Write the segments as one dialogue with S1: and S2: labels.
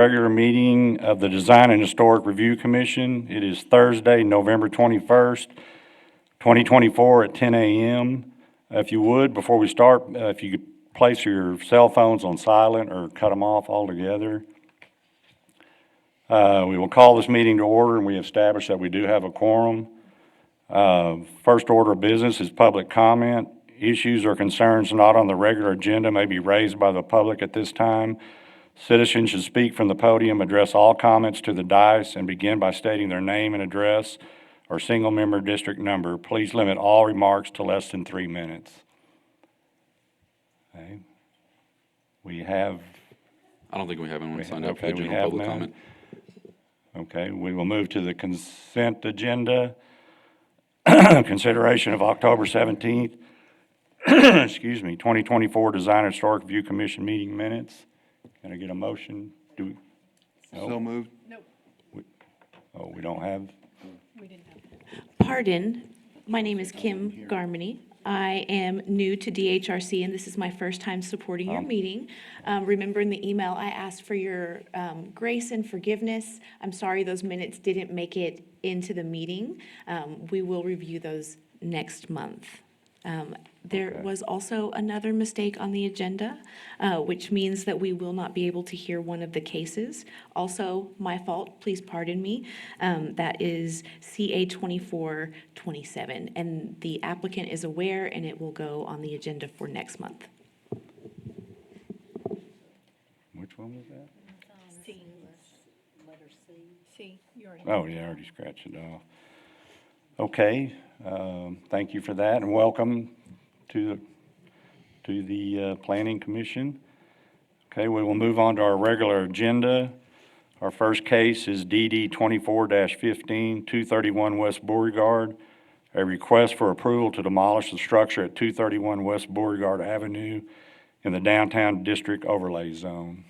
S1: Regular meeting of the Design and Historic Review Commission. It is Thursday, November 21st, 2024 at 10 a.m. If you would, before we start, if you could place your cell phones on silent or cut them off altogether. We will call this meeting to order, and we established that we do have a quorum. First order of business is public comment. Issues or concerns not on the regular agenda may be raised by the public at this time. Citizens should speak from the podium, address all comments to the dais, and begin by stating their name and address or single-member district number. Please limit all remarks to less than 3 minutes. Okay. We have,
S2: I don't think we have anyone signed up for
S1: okay,
S2: the
S1: we
S2: general
S1: have
S2: public
S1: none.
S2: comment.
S1: Okay, we will move to the consent agenda. Consideration of October 17th, excuse me, 2024 Design and Historic Review Commission meeting minutes. Can I get a motion? No?
S3: So moved.
S1: Oh, we don't have?
S4: Pardon, my name is Kim Garmany. I am new to DHRC, and this is my first time supporting your meeting. Remember in the email, I asked for your grace and forgiveness. I'm sorry those minutes didn't make it into the meeting. We will review those next month. There was also another mistake on the agenda, which means that we will not be able to hear one of the cases. Also, my fault, please pardon me. That is CA 2427, and the applicant is aware, and it will go on the agenda for next month.
S1: Which one was that?
S5: C. Letter C. C, you already.
S1: Oh, yeah, I already scratched it off. Okay, thank you for that, and welcome to the Planning Commission. Okay, we will move on to our regular agenda. Our first case is DD 24-15, 231 West Beauregard, a request for approval to demolish the structure at 231 West Beauregard Avenue in the Downtown District Overlay Zone.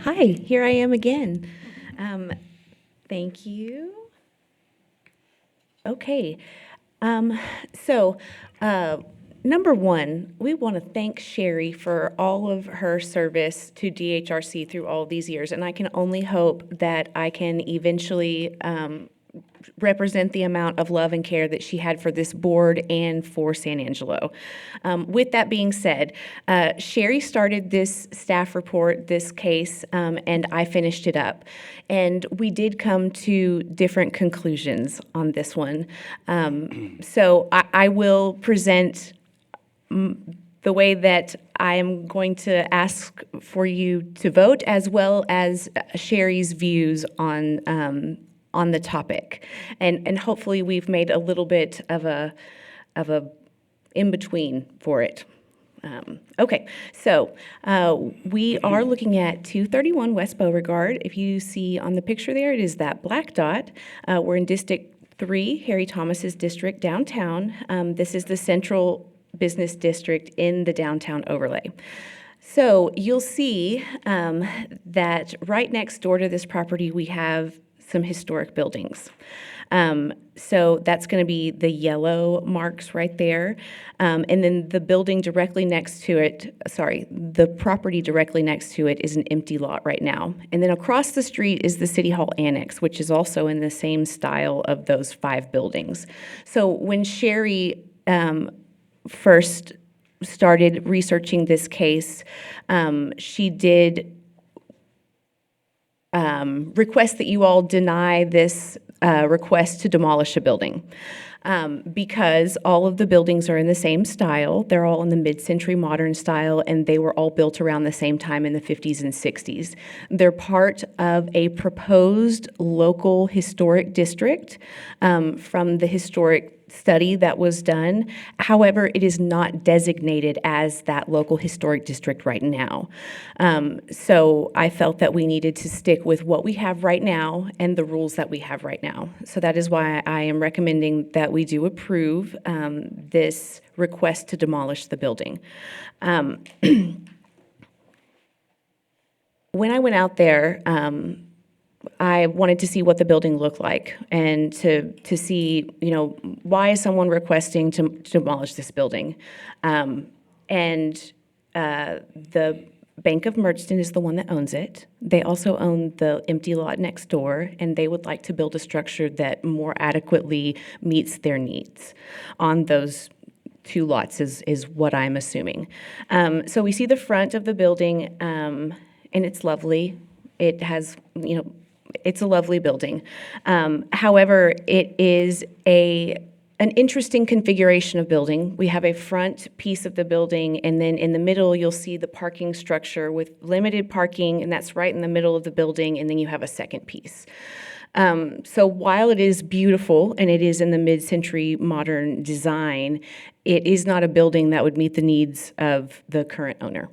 S4: Hi, here I am again. Thank you. Okay, number one, we want to thank Sherry for all of her service to DHRC through all these years, and I can only hope that I can eventually represent the amount of love and care that she had for this board and for San Angelo. With that being said, Sherry started this staff report, this case, and I finished it up. And we did come to different conclusions on this one. So I will present the way that I am going to ask for you to vote, as well as Sherry's views on the topic. And hopefully we've made a little bit of a in-between for it. Okay, so we are looking at 231 West Beauregard. If you see on the picture there, it is that black dot. We're in District 3, Harry Thomas's district, downtown. This is the central business district in the downtown overlay. So you'll see that right next door to this property, we have some historic buildings. So that's going to be the yellow marks right there. And then the building directly next to it, the property directly next to it is an empty lot right now. And then across the street is the City Hall Annex, which is also in the same style of those 5 buildings. So when Sherry first started researching this case, she did request that you all deny this request to demolish a building because all of the buildings are in the same style. They're all in the mid-century modern style, and they were all built around the same time in the 50s and 60s. They're part of a proposed local historic district from the historic study that was done. However, it is not designated as that local historic district right now. So I felt that we needed to stick with what we have right now and the rules that we have right now. So that is why I am recommending that we do approve this request to demolish the building. When I went out there, I wanted to see what the building looked like and to see, why is someone requesting to demolish this building? And the Bank of Merchton is the one that owns it. They also own the empty lot next door, and they would like to build a structure that more adequately meets their needs on those two lots is what I'm assuming. So we see the front of the building, and it's lovely. It has, it's a lovely building. However, it is an interesting configuration of building. We have a front piece of the building, and then in the middle, you'll see the parking structure with limited parking, and that's right in the middle of the building, and then you have a second piece. So while it is beautiful and it is in the mid-century modern design, it is not a building that would meet the needs of the current owner.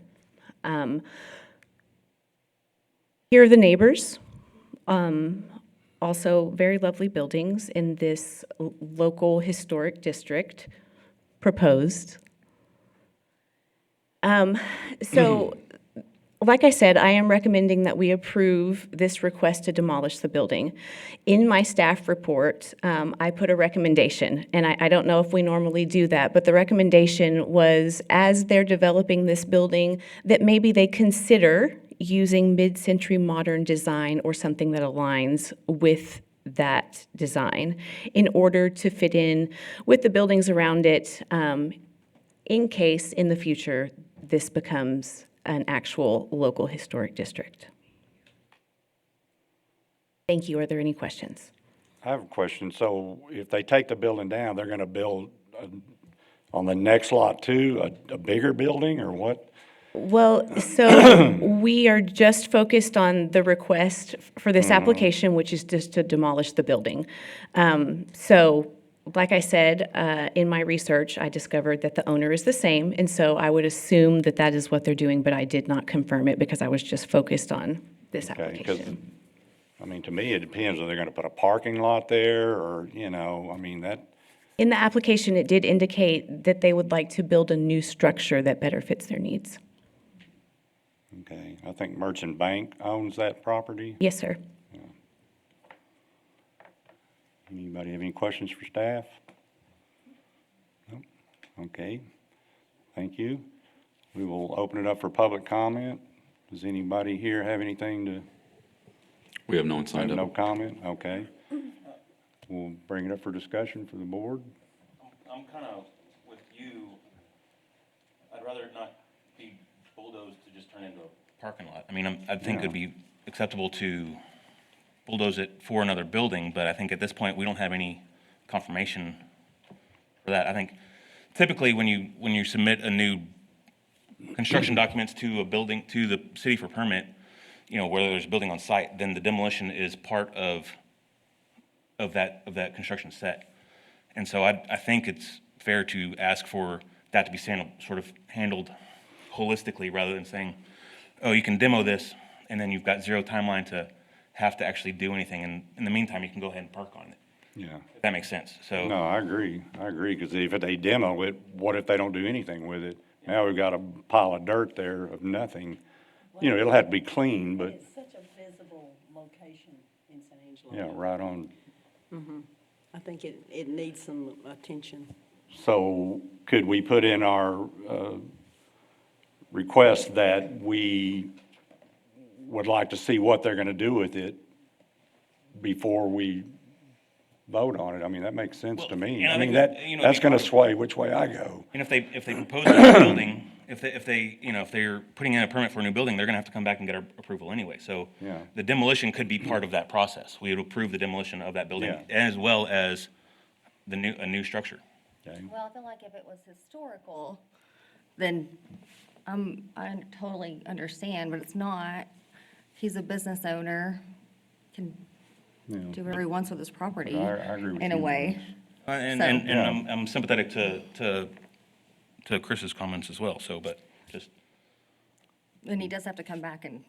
S4: Here are the neighbors. Also very lovely buildings in this local historic district proposed. Like I said, I am recommending that we approve this request to demolish the building. In my staff report, I put a recommendation, and I don't know if we normally do that, but the recommendation was, as they're developing this building, that maybe they consider using mid-century modern design or something that aligns with that design in order to fit in with the buildings around it, in case in the future this becomes an actual local historic district. Thank you. Are there any questions?
S1: I have a question. So if they take the building down, they're gonna build on the next lot too, a bigger building or what?
S4: Well, so we are just focused on the request for this application, which is just to demolish the building. So, like I said, in my research, I discovered that the owner is the same, and so I would assume that that is what they're doing, but I did not confirm it because I was just focused on this
S1: Okay, 'cause,
S4: application.
S1: I mean, to me, it depends if they're gonna put a parking lot there or, I mean, that,
S4: In the application, it did indicate that they would like to build a new structure that better fits their needs.
S1: okay. I think Merchant Bank owns that property.
S4: Yes, sir.
S1: Anybody have any questions for staff? Nope. Okay, thank you. We will open it up for public comment. Does anybody here have anything to,
S2: We have no one signed
S1: have no
S2: up.
S1: comment? Okay. We'll bring it up for discussion for the board.
S3: I'm kind of with you. I'd rather it not be bulldozed to just turn into a parking lot. I mean, I think it'd be acceptable to bulldoze it for another building, but I think at this point, we don't have any confirmation for that. I think typically when you submit a new construction documents to a building, to the city for permit, whether there's a building on site, then the demolition is part of that construction set. And so I think it's fair to ask for that to be sort of handled holistically rather than saying, oh, you can demo this, and then you've got zero timeline to have to actually do anything. And in the meantime, you can go ahead and park on it,
S1: Yeah.
S3: if that makes sense. So,
S1: No, I agree, because if they demo it, what if they don't do anything with it? Now we've got a pile of dirt there of nothing. It'll have to be clean, but,
S5: It's such a visible location in San Angelo.
S1: yeah, right on.
S5: I think it needs some attention.
S1: So could we put in our request that we would like to see what they're gonna do with it before we vote on it? I mean, that makes sense to me.
S3: and I
S1: I mean,
S3: think that,
S1: that's gonna sway which way I go.
S3: and if they propose a new building, if they're putting in a permit for a new building, they're gonna have to come back and get our approval anyway. So
S1: Yeah.
S3: the demolition could be part of that process. We would approve the demolition of that building
S1: Yeah.
S3: as well as a new structure.
S1: Okay?
S6: Well, I feel like if it was historical, then I totally understand, but it's not. He's a business owner, can
S1: Yeah.
S6: do whatever he wants with his property,
S1: I agree with
S6: in a
S1: you.
S6: way.
S3: And
S6: So-
S3: I'm sympathetic to Chris's comments as well, so, but just,
S6: And he does have to come back and,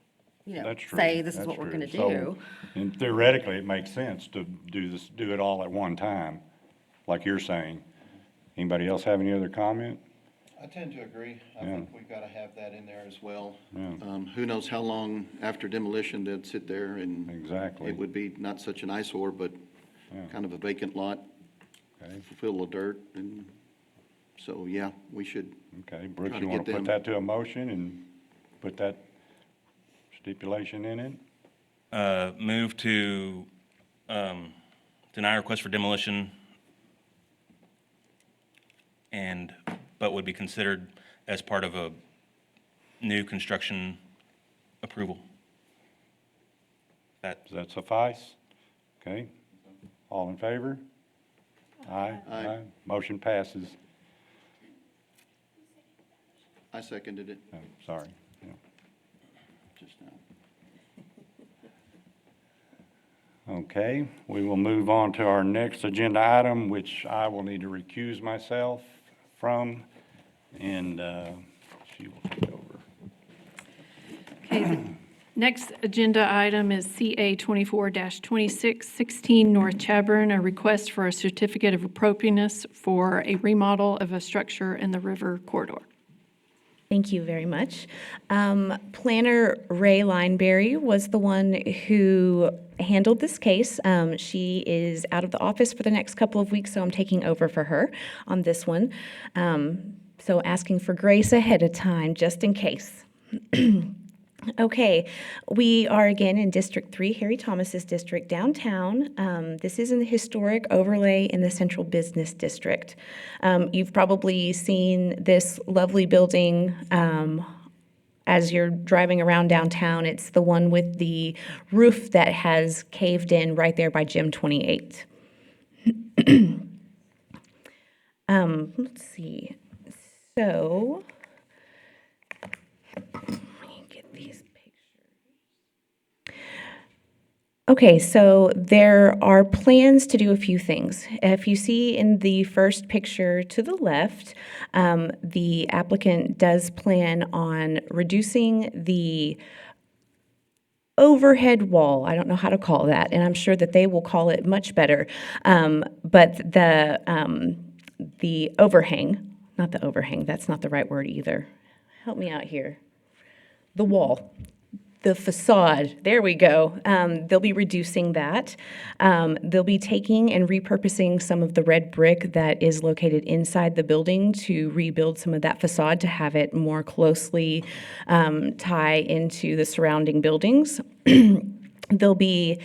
S1: That's true.
S6: say, this is
S1: That's
S6: what we're
S1: true.
S6: gonna
S1: So,
S6: do.
S1: and theoretically, it makes sense to do it all at one time, like you're saying. Anybody else have any other comment?
S7: I tend to agree. I
S1: Yeah.
S7: think we've got to have that in there as well.
S1: Yeah.
S7: Who knows how long after demolition they'd sit there, and
S1: Exactly.
S7: it would be not such an eyesore, but
S1: Yeah.
S7: kind of a vacant lot,
S1: Okay,
S7: full of dirt, and so, yeah, we should,
S1: okay. Brooks,
S7: Try
S1: you
S7: to
S1: wanna
S7: get
S1: put
S7: them-
S1: that to a motion and put that stipulation in it?
S3: Move to deny request for demolition but would be considered as part of a new construction approval.
S1: Does that suffice? Okay. All in favor? Aye.
S7: Aye.
S1: Motion passes.
S7: I seconded it
S1: Oh, sorry. Yeah.
S7: just now.
S1: Okay, we will move on to our next agenda item, which I will need to recuse myself from, and she will take over.
S5: Okay, the next agenda item is CA 24-2616 North Chadbourn, a request for a certificate of appropriateness for a remodel of a structure in the river corridor.
S4: Thank you very much. Planner Ray Lineberry was the one who handled this case. She is out of the office for the next couple of weeks, so I'm taking over for her on this one. So asking for grace ahead of time, just in case. Okay, we are again in District 3, Harry Thomas's district downtown. This is in the historic overlay in the Central Business District. You've probably seen this lovely building as you're driving around downtown. It's the one with the roof that has caved in right there by Gym 28. Let's see. So, let me get these pictures. Okay, so there are plans to do a few things. If you see in the first picture to the left, the applicant does plan on reducing the overhead wall. I don't know how to call that, and I'm sure that they will call it much better. But the overhang, not the overhang, that's not the right word either. Help me out here. The wall. The facade, there we go. They'll be reducing that. They'll be taking and repurposing some of the red brick that is located inside the building to rebuild some of that facade to have it more closely tie into the surrounding buildings. They'll be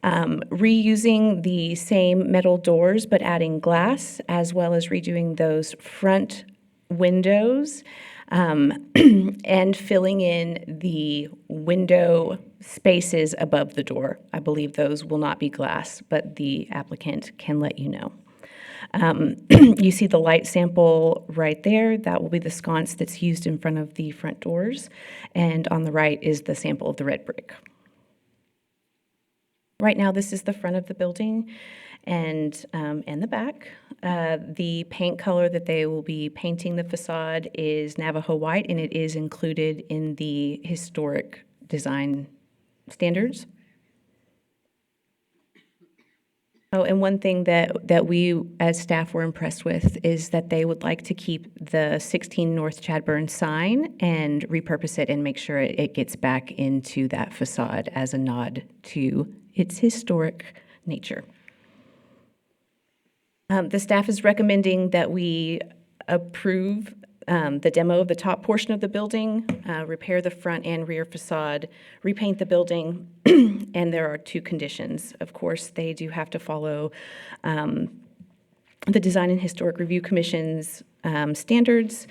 S4: reusing the same metal doors but adding glass, as well as redoing those front windows. And filling in the window spaces above the door. I believe those will not be glass, but the applicant can let you know. You see the light sample right there. That will be the sconce that's used in front of the front doors. And on the right is the sample of the red brick. Right now, this is the front of the building and the back. The paint color that they will be painting the facade is Navajo white, and it is included in the historic design standards. Oh, and one thing that we as staff were impressed with is that they would like to keep the 16 North Chadbourn sign and repurpose it and make sure it gets back into that facade as a nod to its historic nature. The staff is recommending that we approve the demo of the top portion of the building, repair the front and rear facade, repaint the building, and there are two conditions. Of course, they do have to follow the Design and Historic Review Commission's standards,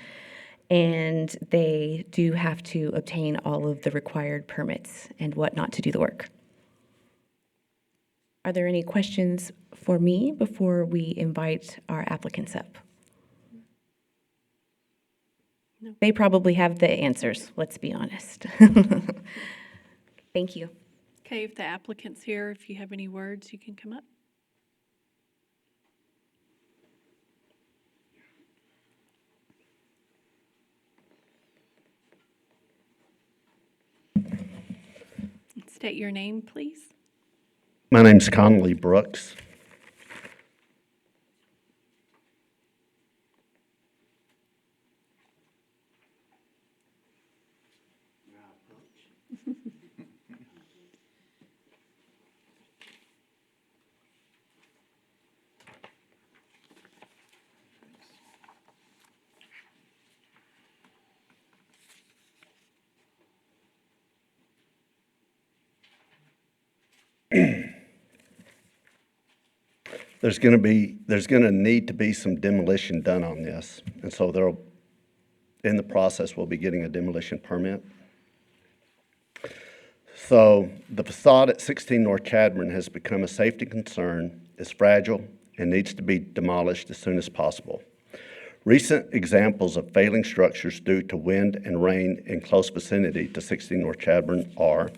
S4: and they do have to obtain all of the required permits and whatnot to do the work. Are there any questions for me before we invite our applicants up?
S5: No.
S4: They probably have the answers, let's be honest. Thank you.
S5: Okay, if the applicant's here, if you have any words, you can come up. State your name, please.
S8: My name's Conley Brooks. There's going to need to be some demolition done on this. And so in the process, we'll be getting a demolition permit. So the facade at 16 North Chadbourne has become a safety concern, is fragile, and needs to be demolished as soon as possible. Recent examples of failing structures due to wind and rain in close vicinity to 16 North Chadbourne are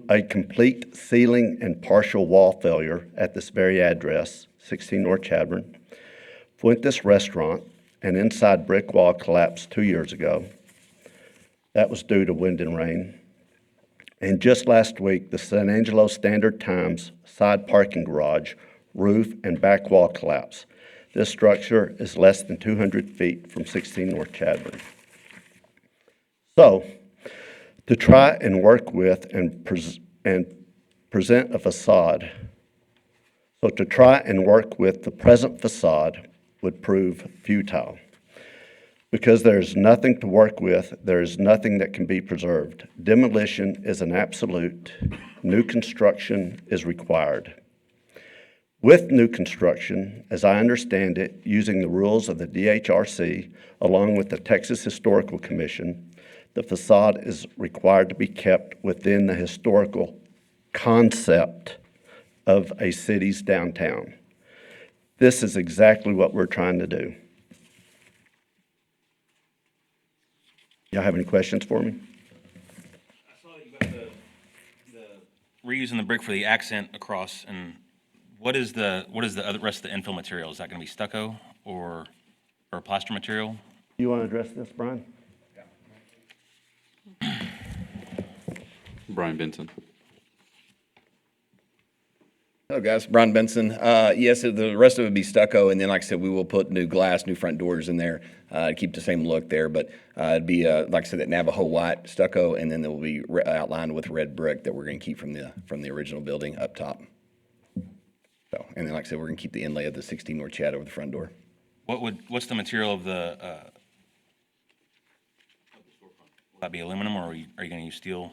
S8: a complete ceiling and partial wall failure at this very address, 16 North Chadbourne, Fuentes Restaurant, an inside brick wall collapsed 2 years ago. That was due to wind and rain. And just last week, the San Angelo Standard Times side parking garage, roof, and back wall collapse. This structure is less than 200 feet from 16 North Chadbourne. So, to try and work with and present a facade, so to try and work with the present facade would prove futile. Because there's nothing to work with, there is nothing that can be preserved. Demolition is an absolute. New construction is required. With new construction, as I understand it, using the rules of the DHRC, along with the Texas Historical Commission, the facade is required to be kept within the historical concept of a city's downtown. This is exactly what we're trying to do. Y'all have any questions for me?
S3: I saw that you got the reusing the brick for the accent across, and what is the other rest of the infill material? Is that gonna be stucco or plaster material?
S8: You want to address this, Brian?
S2: Brian Benson.
S9: Hello, guys. Brian Benson. Yes, the rest of it would be stucco, and then, like I said, we will put new glass, new front doors in there to keep the same look there. But it'd be, like I said, that Navajo white stucco, and then it will be outlined with red brick that we're going to keep from the original building up top. So, and then, like I said, we're going to keep the inlay of the 16 North Chad over the front door.
S3: What's the material of the storefront? Will that be aluminum, or are you gonna use steel?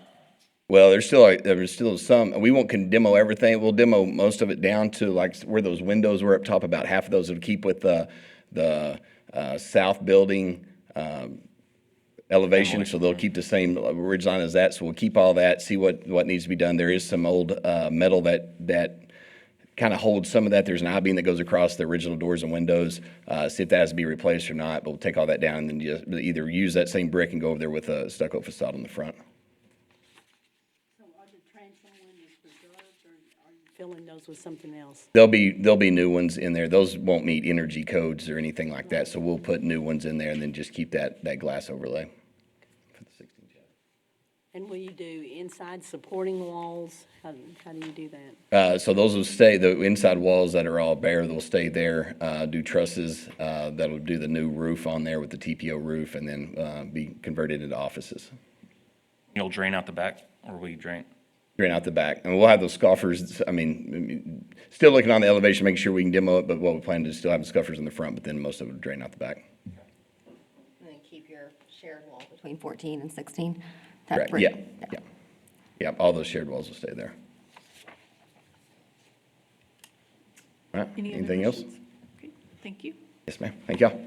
S9: Well, there's still some. We won't demo everything. We'll demo most of it down to like where those windows were up top. About half of those would keep with the south building elevation, so they'll keep the same ridge line as that. So we'll keep all that. See what needs to be done. There is some old metal that kind of holds some of that. There's an I-beam that goes across the original doors and windows. See if that has to be replaced or not. But we'll take all that down and then just either use that same brick and go over there with a stucco facade on the front.
S10: Are the transom windows preserved, or are you filling those with something else?
S9: There'll be new ones in there. Those won't meet energy codes or anything like that, so we'll put new ones in there and then just keep that glass overlay. For the 16 Chad.
S10: And will you do inside supporting walls? How do you do that?
S9: So those will stay, the inside walls that are all bare, they'll stay there. Do trusses, that'll do the new roof on there with the TPO roof and then be converted into offices.
S3: You'll drain out the back, or will you drain?
S9: Drain out the back. And we'll have those scoffers, I mean, still looking on the elevation, making sure we can demo it, but what we plan to do is still have the scoffers in the front, but then most of it will drain out the back.
S6: And then keep your shared wall between 14 and 16? That
S9: Correct,
S6: brick-
S9: yeah. Yeah, all those shared walls will stay there. All right,
S5: Any other
S9: anything else?
S5: questions? Okay, thank you.
S9: Yes, ma'am. Thank y'all.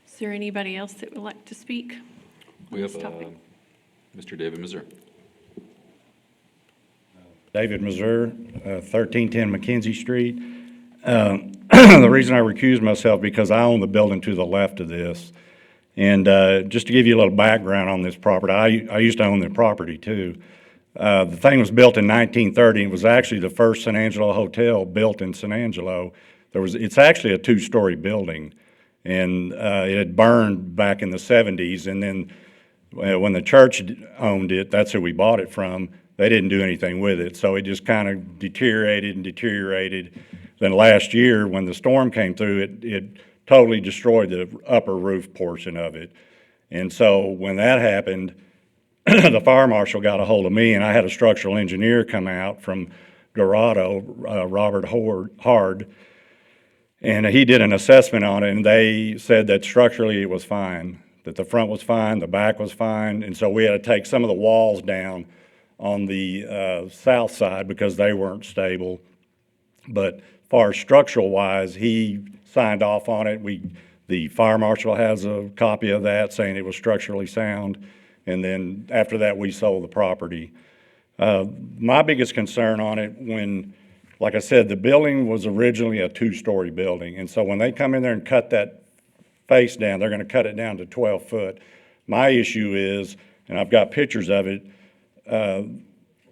S5: Is there anybody else that would like to speak on
S2: We have
S5: this topic?
S2: Mr. David Mazur.
S1: David Mazur, 1310 Mackenzie Street. The reason I recused myself because I own the building to the left of this. And just to give you a little background on this property, I used to own the property too. The thing was built in 1930. It was actually the first San Angelo hotel built in San Angelo. It's actually a two-story building, and it had burned back in the 70s. And then when the church owned it, that's who we bought it from. They didn't do anything with it, so it just kind of deteriorated and deteriorated. Then last year, when the storm came through, it totally destroyed the upper roof portion of it. And so when that happened, the fire marshal got a hold of me, and I had a structural engineer come out from Dorado, Robert Hard, and he did an assessment on it, and they said that structurally it was fine, that the front was fine, the back was fine, and so we had to take some of the walls down on the south side because they weren't stable. But far as structural wise, he signed off on it. The fire marshal has a copy of that saying it was structurally sound. And then after that, we sold the property. My biggest concern on it like I said, the building was originally a 2-story building. And so when they come in there and cut that face down, they're gonna cut it down to 12 foot. My issue is, and I've got pictures of it,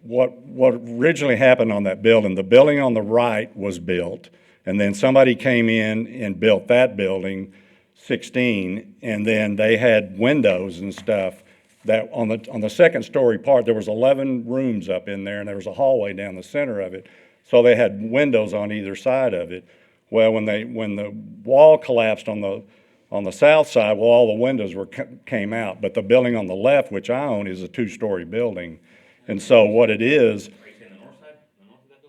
S1: what originally happened on that building, the building on the right was built, and then somebody came in and built that building, 16, and then they had windows and stuff that on the second story part, there was 11 rooms up in there, and there was a hallway down the center of it. So they had windows on either side of it. Well, when the wall collapsed on the south side, well, all the windows came out. But the building on the left, which I own, is a 2-story building. And so what it is.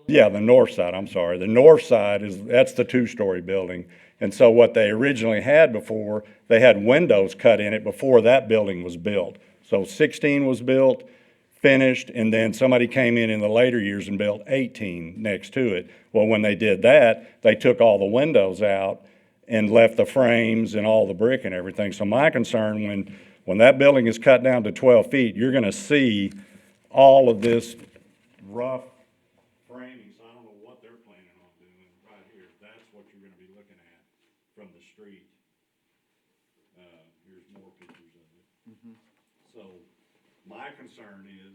S1: Yeah, the north side, I'm sorry. The north side that's the 2-story building. And so what they originally had before, they had windows cut in it before that building was built. So 16 was built, finished, and then somebody came in the later years and built 18 next to it. Well, when they did that, they took all the windows out and left the frames and all the brick and everything. So my concern, when that building is cut down to 12 feet, you're gonna see all of this rough framing. So I don't know what they're planning on doing right here. That's what you're gonna be looking at from the street. Here's more pictures of it. So my concern is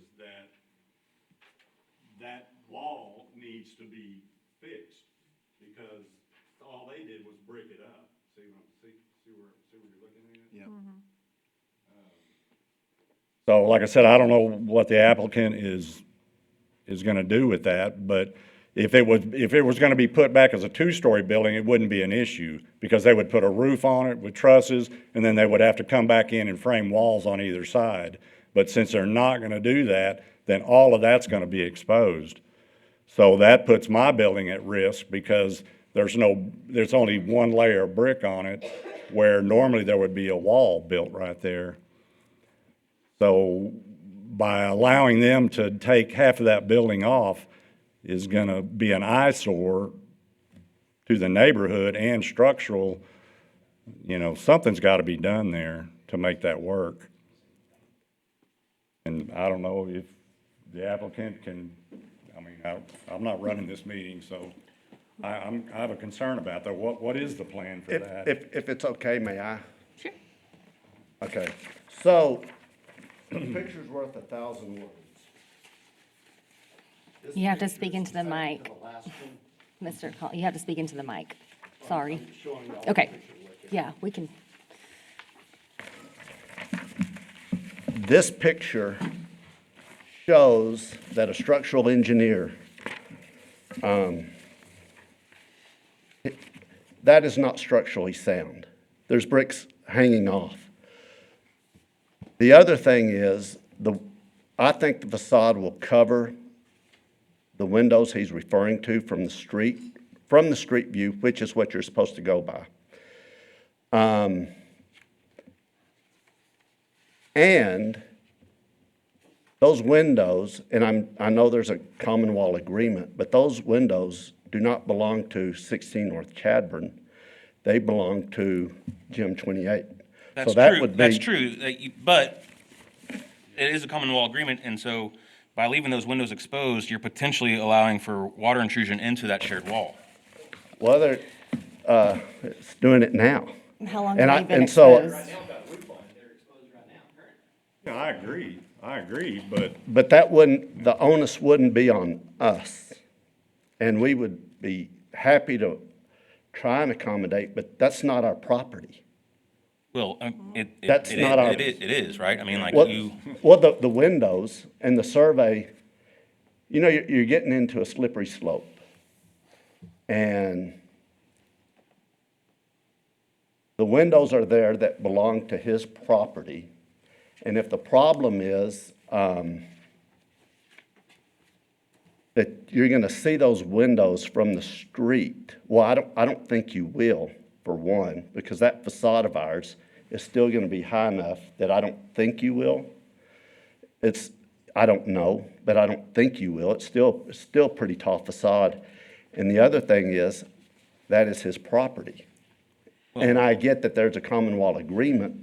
S1: that wall needs to be fixed because all they did was brick it up. See where you're looking at?
S7: Yeah.
S1: So like I said, I don't know what the applicant is gonna do with that, but if it was gonna be put back as a 2-story building, it wouldn't be an issue because they would put a roof on it with trusses and then they would have to come back in and frame walls on either side. But since they're not gonna do that, then all of that's gonna be exposed. So that puts my building at risk because there's only one layer of brick on it where normally there would be a wall built right there. So by allowing them to take half of that building off is gonna be an eyesore to the neighborhood and structural, something's gotta be done there to make that work. And I don't know if the applicant I'm not running this meeting, so I have a concern about that. What is the plan for that?
S8: If it's okay, may I?
S5: Sure.
S8: Okay, so, a picture's worth 1,000 words. This
S6: You have to
S8: picture
S6: speak
S8: is
S6: into the
S8: second to
S6: mic.
S8: the last one.
S6: Mr. Col, you have to speak into the mic. Sorry.
S8: I'm showing y'all the
S6: Okay.
S8: picture with you.
S6: Yeah, we can.
S8: This picture shows that a structural engineer, that is not structurally sound. There's bricks hanging off. The other thing is, I think the facade will cover the windows he's referring to from the street view, which is what you're supposed to go by. And those windows, and I know there's a common wall agreement, but those windows do not belong to 16 North Chadbourne. They belong to Gym 28.
S3: That's
S8: So that
S3: true,
S8: would be-
S3: that's true, but it is a common wall agreement, and so by leaving those windows exposed, you're potentially allowing for water intrusion into that shared wall.
S8: Well, it's doing it now.
S6: How long
S8: And
S6: have
S8: I-
S6: they been
S8: and so-
S6: exposed?
S1: Yeah, I agree, but
S8: But the onus wouldn't be on us. And we would be happy to try and accommodate, but that's not our property.
S3: Well,
S8: That's not ours.
S3: it is, right? I mean, like
S8: Well, the windows and the survey, you're getting into a slippery slope. And the windows are there that belong to his property. And if the problem is, that you're gonna see those windows from the street, well, I don't think you will, for one, because that facade of ours is still gonna be high enough that I don't think you will. I don't know, but I don't think you will. It's still pretty tall facade. And the other thing is, that is his property. And I get that there's a common wall agreement,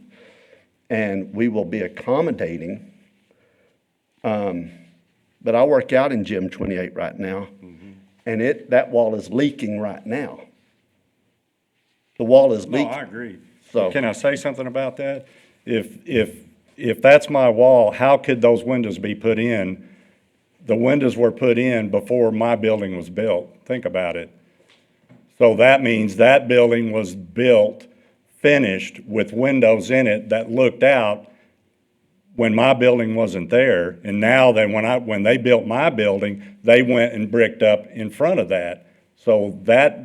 S8: and we will be accommodating. But I work out in Gym 28 right now, and that wall is leaking right now. The wall is
S1: No,
S8: leaking.
S1: I agree.
S8: So-
S1: Can I say something about that? If that's my wall, how could those windows be put in? The windows were put in before my building was built. Think about it. So that means that building was built, finished with windows in it that looked out when my building wasn't there. And now then, when they built my building, they went and bricked up in front of that. So that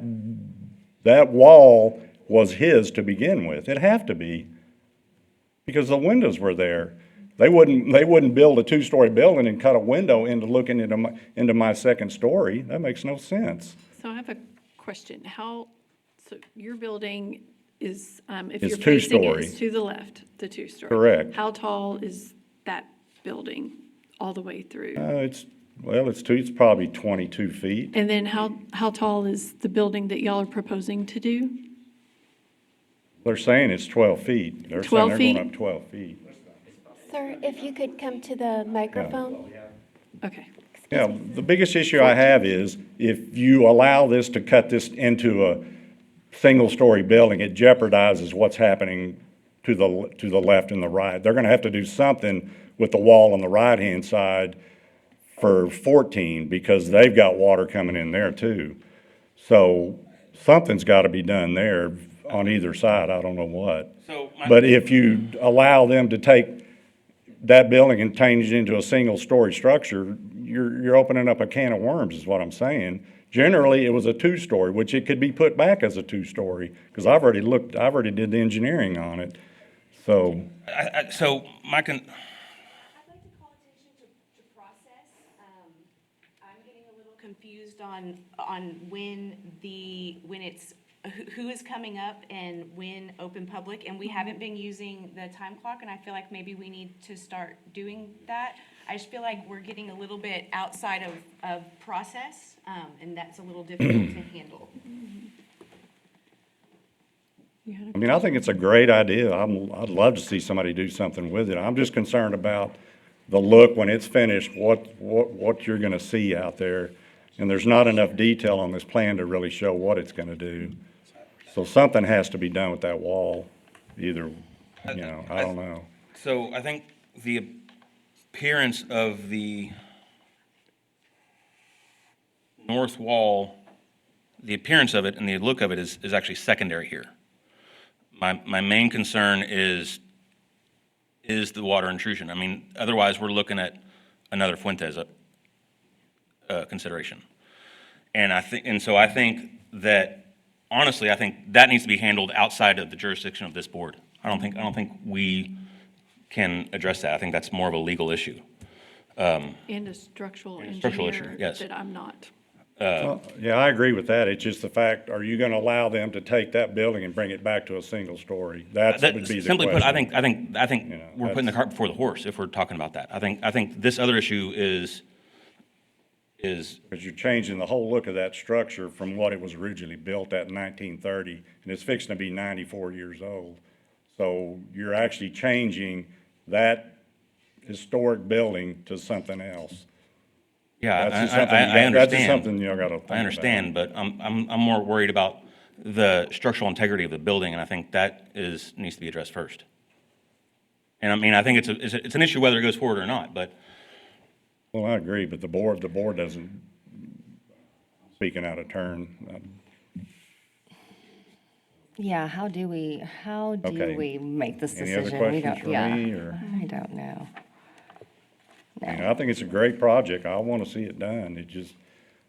S1: wall was his to begin with. It'd have to be, because the windows were there. They wouldn't build a two-story building and cut a window into looking into my second story. That makes no sense.
S5: So I have a question. So your building is, if
S1: It's
S5: you're facing it,
S1: two-story.
S5: it's to the left, the two-story.
S1: Correct.
S5: How tall is that building all the way through?
S1: It's probably 22 feet.
S5: And then how tall is the building that y'all are proposing to do?
S1: They're saying it's 12 feet. They're saying
S5: 12
S1: they're
S5: feet?
S1: going up 12 feet.
S11: Sir, if you could come to the microphone.
S5: Okay.
S1: Yeah, the biggest issue I have is if you allow this to cut this into a single-story building, it jeopardizes what's happening to the left and the right. They're gonna have to do something with the wall on the right-hand side for 14, because they've got water coming in there too. So something's gotta be done there on either side, I don't know what.
S3: So
S1: But if you allow them to take that building and change it into a single-story structure, you're opening up a can of worms, is what I'm saying. Generally, it was a two-story, which it could be put back as a two-story, because I've already did the engineering on it. So,
S3: So my con,
S4: I'd like to call attention to process. I'm getting a little confused on when it's, who is coming up and when open public, and we haven't been using the time clock, and I feel like maybe we need to start doing that. I just feel like we're getting a little bit outside of process, and that's a little difficult to handle.
S1: I mean, I think it's a great idea. I'd love to see somebody do something with it. I'm just concerned about the look when it's finished, what you're gonna see out there. And there's not enough detail on this plan to really show what it's gonna do. So something has to be done with that wall, either, I don't know.
S3: so I think the appearance of the north wall, the appearance of it and the look of it is actually secondary here. My main concern is the water intrusion. I mean, otherwise, we're looking at another Fuentes consideration. And I think that, honestly, I think that needs to be handled outside of the jurisdiction of this board. I don't think we can address that. I think that's more of a legal issue.
S5: And a structural
S3: structural issue,
S5: engineer
S3: yes.
S5: that I'm not.
S1: Yeah, I agree with that. It's just the fact, are you gonna allow them to take that building and bring it back to a single story? That would be the question.
S3: Simply put, I think we're putting the
S1: that's-
S3: cart before the horse if we're talking about that. I think this other issue is
S1: Because you're changing the whole look of that structure from what it was originally built at in 1930, and it's fixing to be 94 years old. So you're actually changing that historic building to something else.
S3: yeah,
S1: That's just
S3: I
S1: something you got-
S3: understand.
S1: That's just something you gotta think about.
S3: I understand, but I'm more worried about the structural integrity of the building, and I think that needs to be addressed first. And I mean, I think it's an issue whether it goes forward or not, but
S1: Well, I agree, but the board doesn't, speaking out of turn.
S6: Yeah, how do
S1: Okay.
S6: we make this
S1: Any other
S6: decision?
S1: questions for me, or?
S6: I don't know.
S1: I mean, I think it's a great project. I want to see it done.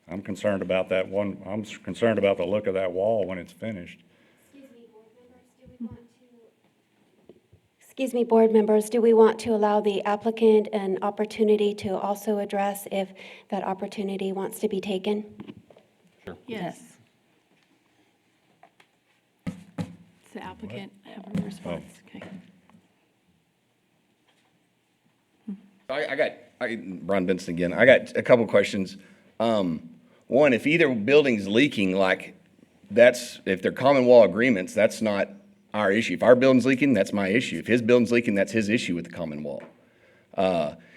S1: I'm concerned about I'm concerned about the look of that wall when it's finished.
S11: Excuse me, board members, do we want to allow the applicant an opportunity to also address if that opportunity wants to be taken?
S5: Yes. Does the applicant have a response? Okay.
S9: I got Brian Benson again. I got a couple questions. One, if either building's leaking, like, if they're common wall agreements, that's not our issue. If our building's leaking, that's my issue. If his building's leaking, that's his issue with the common wall.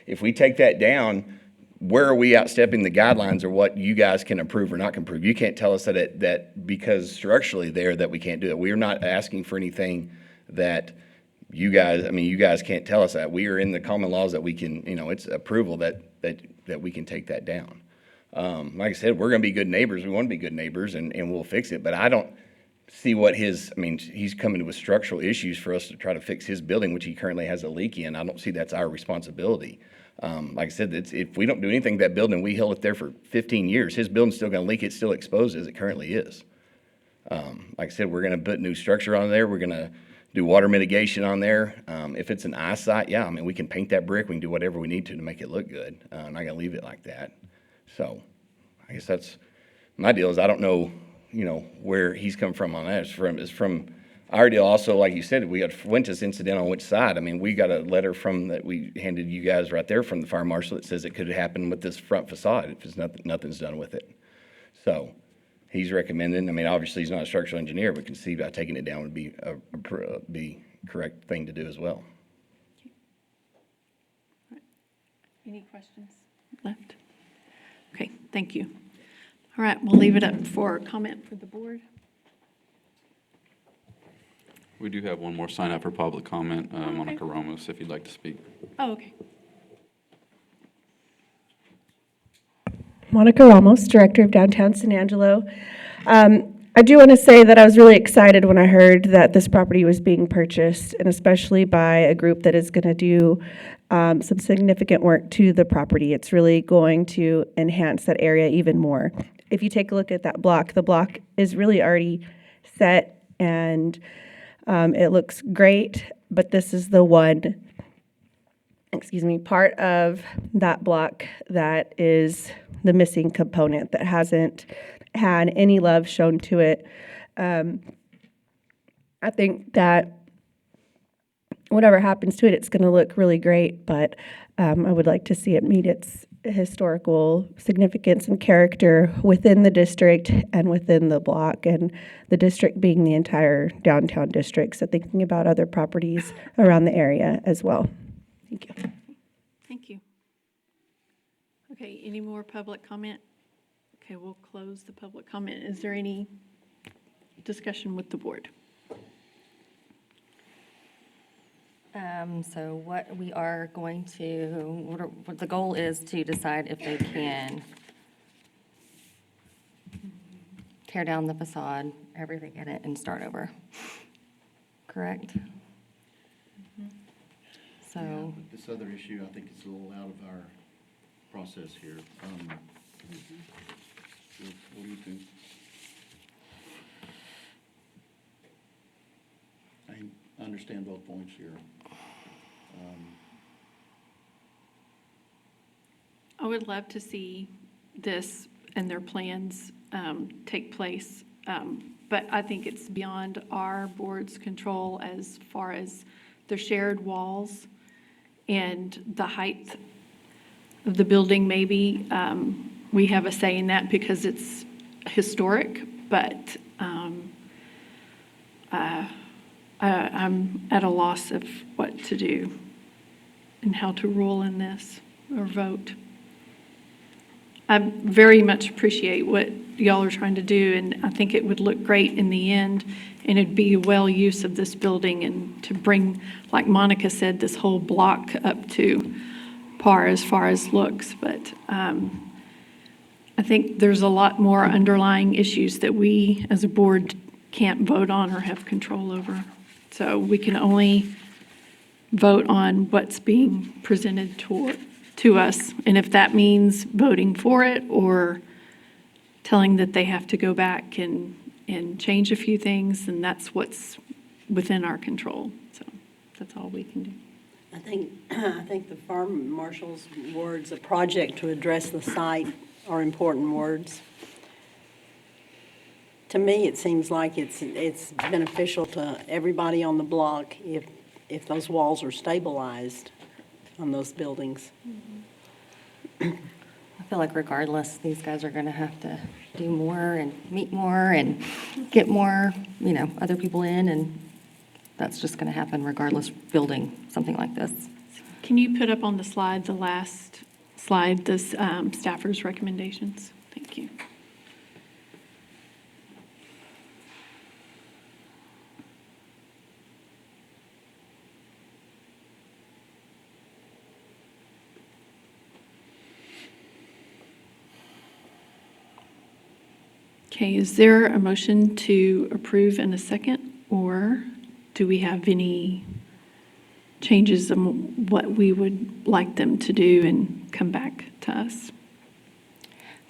S9: If we take that down, where are we outstepping the guidelines or what you guys can approve or not can approve? You can't tell us that because structurally there that we can't do it. We are not asking for anything that you guys can't tell us that. We are in the common laws that we can, it's approval that we can take that down. Like I said, we're gonna be good neighbors. We want to be good neighbors and we'll fix it. But I don't see what he's coming with structural issues for us to try to fix his building, which he currently has a leak in. I don't see that's our responsibility. Like I said, if we don't do anything to that building, we held it there for 15 years. His building's still gonna leak. It's still exposed as it currently is. Like I said, we're gonna put new structure on there. We're gonna do water mitigation on there. If it's an eyesite, yeah, we can paint that brick. We can do whatever we need to make it look good. I'm not gonna leave it like that. So I guess that's my deal is I don't know, where he's come from on that. It's from our deal also, like you said, we got Fuentes incident on which side. We got a letter that we handed you guys right there from the fire marshal that says it could happen with this front facade if it's nothing's done with it. So he's recommending, obviously he's not a structural engineer, but can see by taking it down would be be correct thing to do as well.
S5: Any questions left? Okay, thank you. All right, we'll leave it up for comment for the board.
S2: We do have one more sign up for public comment, Monica Ramos, if you'd like to speak.
S5: Oh, okay.
S12: Monica Ramos, Director of Downtown San Angelo. I do want to say that I was really excited when I heard that this property was being purchased, and especially by a group that is going to do some significant work to the property. It's really going to enhance that area even more. If you take a look at that block, the block is really already set and it looks great, but this is the one, part of that block that is the missing component that hasn't had any love shown to it. I think that whatever happens to it, it's going to look really great, but I would like to see it meet its historical significance and character within the district and within the block, and the district being the entire downtown district, so thinking about other properties around the area as well. Thank you.
S5: Thank you. Okay, any more public comment? Okay, we'll close the public comment. Is there any discussion with the board?
S6: So what we are going to, what the goal is to decide if they can tear down the facade, everything in it, and start over. Correct? So,
S7: This other issue, I think it's a little out of our process here. What do you think? I understand both points here.
S5: I would love to see this and their plans take place, but I think it's beyond our board's control as far as the shared walls and the height of the building. Maybe we have a say in that because it's historic, but I'm at a loss of what to do and how to rule in this or vote. I very much appreciate what y'all are trying to do, and I think it would look great in the end, and it'd be a well use of this building and to bring, like Monica said, this whole block up to par as far as looks. But I think there's a lot more underlying issues that we as a board can't vote on or have control over. So we can only vote on what's being presented to us. And if that means voting for it or telling that they have to go back and change a few things, then that's what's within our control. So that's all we can do.
S10: I think the fire marshal's words, a project to address the site, are important words. To me, it seems like it's beneficial to everybody on the block if those walls are stabilized on those buildings.
S6: I feel like regardless, these guys are gonna have to do more and meet more and get more, other people in, and that's just gonna happen regardless building something like this.
S5: Can you put up on the slide, the last slide, the staffers' recommendations? Thank you. Okay, is there a motion to approve in a second, or do we have any changes in what we would like them to do and come back to us?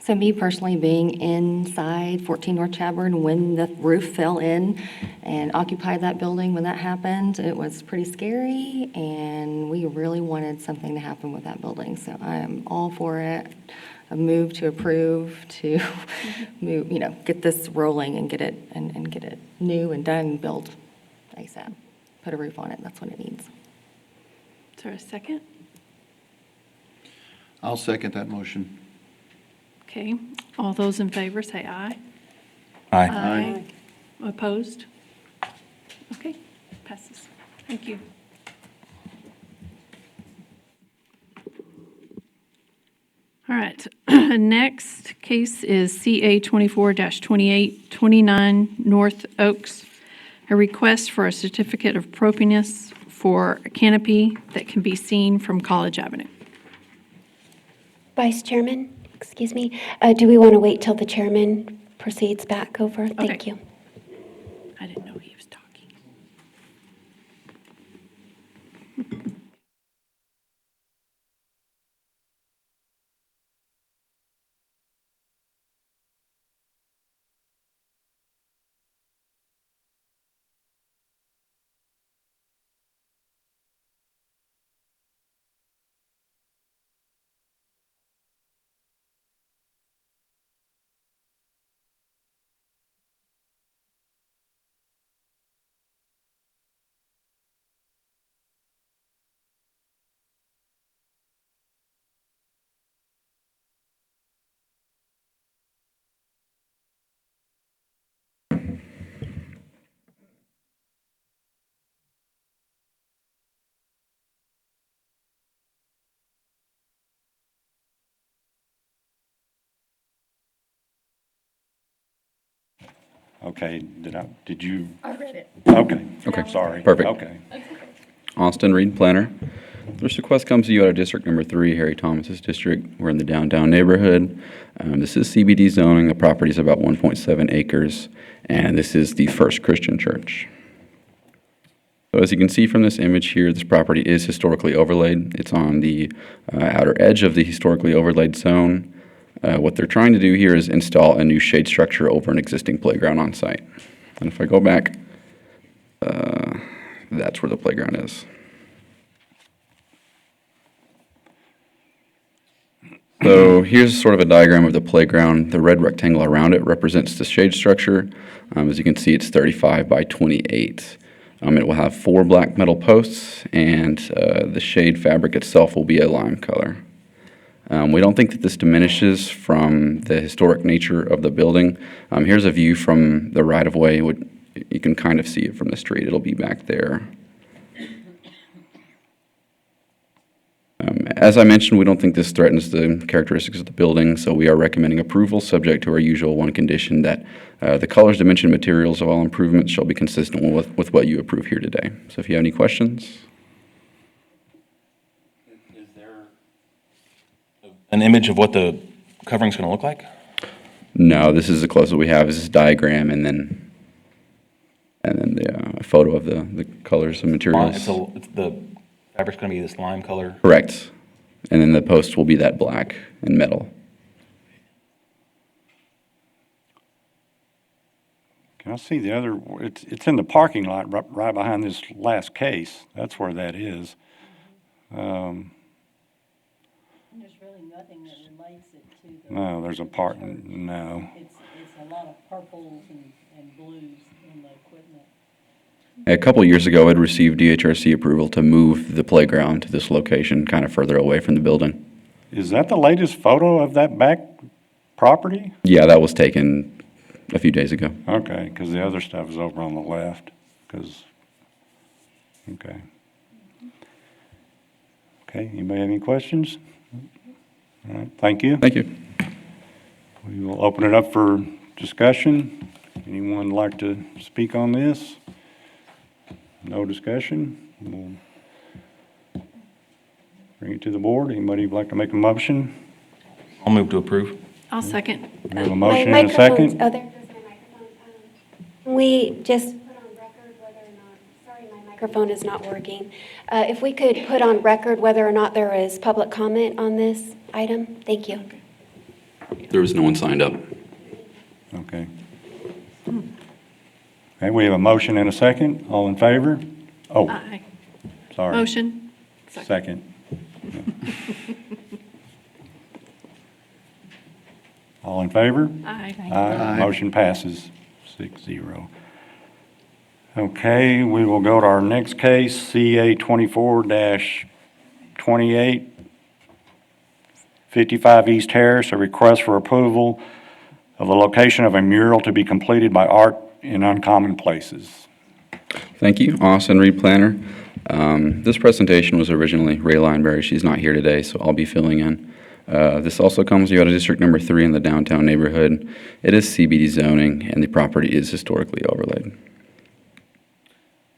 S6: So me personally, being inside 14 North Chadbourne when the roof fell in and occupied that building when that happened, it was pretty scary, and we really wanted something to happen with that building. So I am all for it. A move to approve to move, get this rolling and get it and get it new and done and built ASAP. Put a roof on it. That's what it needs.
S5: Is there a second?
S7: I'll second that motion.
S5: Okay, all those in favor say aye.
S3: Aye.
S5: Aye. Opposed? Okay, passes. Thank you. All right, next case is CA 24-28, 29 North Oaks, a request for a certificate of appropriateness for a canopy that can be seen from College Avenue.
S11: Vice Chairman, excuse me, do we want to wait till the chairman proceeds back over? Thank
S5: Okay.
S11: you.
S5: I didn't know he was talking.
S1: Okay, did you?
S6: I read it.
S1: Okay.
S2: Okay.
S1: Sorry.
S2: Perfect.
S1: Okay.
S2: Austin Reed, planner. This request comes to you out of District Number 3, Harry Thomas's district. We're in the downtown neighborhood. This is CBD zoning. The property is about 1.7 acres, and this is the First Christian Church. So as you can see from this image here, this property is historically overlaid. It's on the outer edge of the historically overlaid zone. What they're trying to do here is install a new shade structure over an existing playground on site. And if I go back, that's where the playground is. So here's sort of a diagram of the playground. The red rectangle around it represents the shade structure. As you can see, it's 35 by 28. It will have 4 black metal posts, and the shade fabric itself will be a lime color. We don't think that this diminishes from the historic nature of the building. Here's a view from the right-of-way. You can kind of see it from the street. It'll be back there. As I mentioned, we don't think this threatens the characteristics of the building, so we are recommending approval subject to our usual one condition that the colors, dimension, materials of all improvements shall be consistent with what you approve here today. So if you have any questions.
S3: Is there an image of what the covering's going to look like?
S2: No, this is the closest we have is this diagram and then a photo of the colors and materials.
S3: The fabric's going to be this lime color.
S2: Correct. And then the post will be that black and metal.
S1: Can I see the other, it's in the parking lot right behind this last case. That's where that is.
S10: There's really nothing that relates it to the.
S1: No, there's a part, no.
S10: It's a lot of purples and blues in the equipment.
S2: A couple of years ago, I'd received DHRC approval to move the playground to this location, kind of further away from the building.
S1: is that the latest photo of that back property?
S2: Yeah, that was taken a few days ago.
S1: Okay, because the other stuff is over on the left, okay. Okay, anybody have any questions? All right, thank you.
S2: Thank you.
S1: We will open it up for discussion. Anyone like to speak on this? No discussion? We'll bring it to the board. Anybody like to make a motion?
S3: I'll move to approve.
S5: I'll second.
S1: We have a
S11: My
S1: motion and a
S11: microphone's-
S1: second.
S11: Oh, there goes my microphone. We just put on record whether or not, sorry, my microphone is not working. If we could put on record whether or not there is public comment on this item, thank you.
S2: There was no one signed up.
S1: Okay. Okay, we have a motion and a second. All in favor? Oh,
S5: Aye.
S1: sorry.
S5: Motion?
S1: Second. All in favor?
S5: Aye.
S1: Aye. Motion passes 6-0. Okay, we will go to our next case, CA 24-28, 55 East Harris, a request for approval of the location of a mural to be completed by Art in Uncommon Places.
S2: Thank you, Austin Reed Planner. This presentation was originally Ray Lineberry. She's not here today, so I'll be filling in. This also comes to you out of District Number 3 in the downtown neighborhood. It is CBD zoning, and the property is historically overlaid.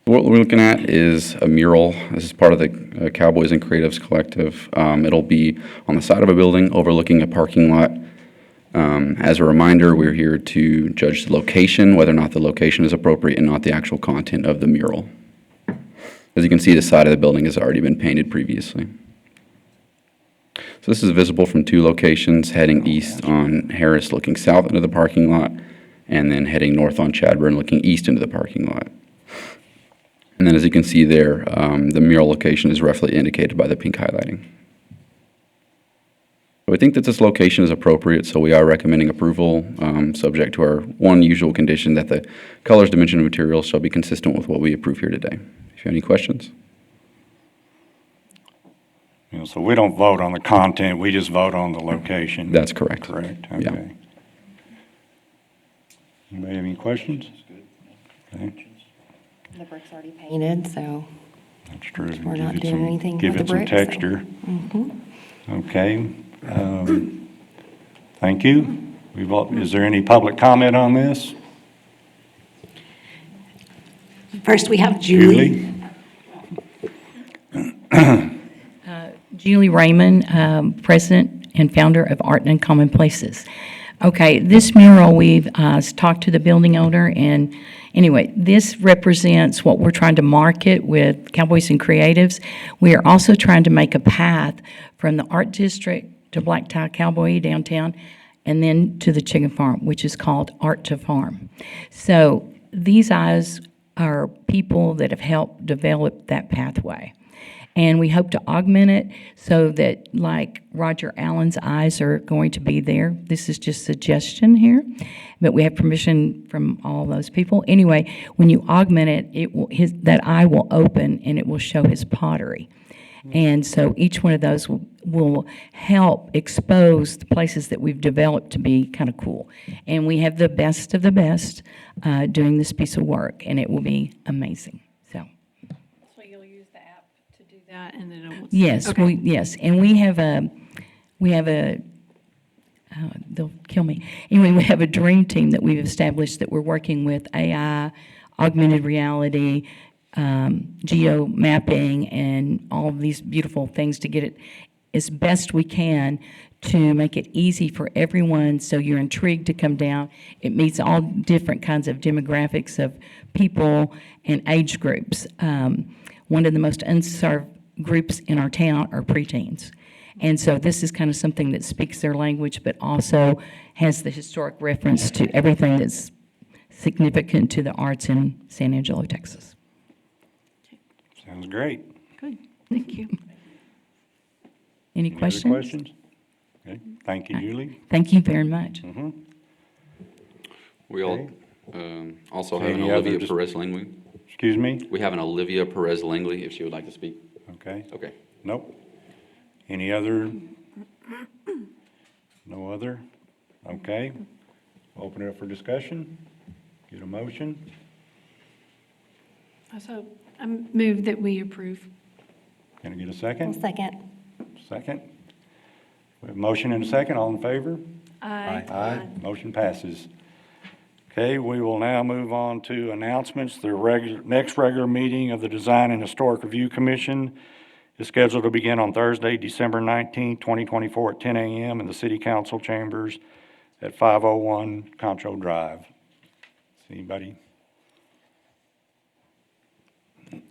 S2: What we're looking at is a mural. This is part of the Cowboys and Creatives Collective. It'll be on the side of a building overlooking a parking lot. As a reminder, we're here to judge the location, whether or not the location is appropriate and not the actual content of the mural. As you can see, the side of the building has already been painted previously. So this is visible from two locations, heading east on Harris, looking south into the parking lot, and then heading north on Chadburn, looking east into the parking lot. And then as you can see there, the mural location is roughly indicated by the pink highlighting. We think that this location is appropriate, so we are recommending approval, subject to our one usual condition that the colors, dimension, and materials shall be consistent with what we approve here today. If you have any questions?
S1: You know, so we don't vote on the content, we just vote on the location.
S2: That's correct.
S1: Correct,
S2: Yeah.
S1: okay. Anybody have any questions? Okay,
S6: The brick's already painted, so
S1: that's true.
S6: we're not
S1: Give it
S6: doing
S1: some-
S6: anything
S1: Give
S6: with
S1: it
S6: the
S1: some
S6: brick, so-
S1: texture. Okay. Thank you. Is there any public comment on this?
S10: First, we have Julie.
S13: Julie Raymond, President and founder of Art in Uncommon Places. Okay, this mural, we've talked to the building owner, and anyway, this represents what we're trying to market with Cowboys and Creatives. We are also trying to make a path from the Art District to Black Tie Cowboy downtown, and then to the chicken farm, which is called Art to Farm. So these eyes are people that have helped develop that pathway. And we hope to augment it so that, like Roger Allen's eyes are going to be there. This is just suggestion here, but we have permission from all those people. Anyway, when you augment it, that eye will open and it will show his pottery. And so each one of those will help expose the places that we've developed to be kind of cool. And we have the best of the best doing this piece of work, and it will be amazing. So.
S5: So you'll use the app to do that, and then it will.
S13: Yes,
S5: Okay.
S13: yes, and we have they'll kill me. Anyway, we have a dream team that we've established that we're working with AI, augmented reality, geo mapping, and all of these beautiful things to get it as best we can to make it easy for everyone, so you're intrigued to come down. It meets all different kinds of demographics of people and age groups. One of the most unserved groups in our town are preteens. And so this is kind of something that speaks their language, but also has the historic reference to everything that's significant to the arts in San Angelo, Texas.
S1: Sounds great.
S5: Good, thank you.
S13: Any
S1: Any other
S13: questions?
S1: questions? Okay, thank you, Julie.
S13: Thank you very much.
S2: We also have an
S1: Any other
S2: Olivia
S1: dis-
S2: Perez Langley.
S1: Excuse me?
S2: We have an Olivia Perez Langley, if she would like to speak.
S1: Okay,
S2: Okay.
S1: nope. Any other No other? Okay. Open it up for discussion. Get a motion.
S5: So I move that we approve.
S1: Can I get a
S6: One
S1: second?
S6: second.
S1: Second. We have a motion and a second. All in favor?
S5: Aye.
S1: Aye. Motion passes. Okay, we will now move on to announcements. The next regular meeting of the Design and Historic Review Commission is scheduled to begin on Thursday, December 19th, 2024 at 10 a.m. in the City Council Chambers at 501 Concho Drive. Is anybody?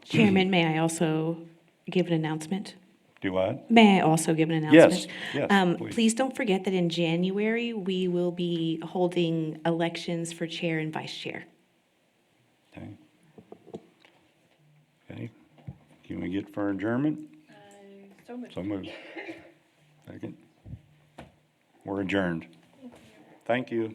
S14: Chairman, may I also give an announcement?
S1: Do what?
S14: May I also give an
S1: Yes,
S14: announcement?
S1: yes, please.
S14: Please don't forget that in January, we will be holding elections for chair and vice chair.
S1: Okay. Okay. Can we get for adjournment? So moved. Second. We're adjourned. Thank you.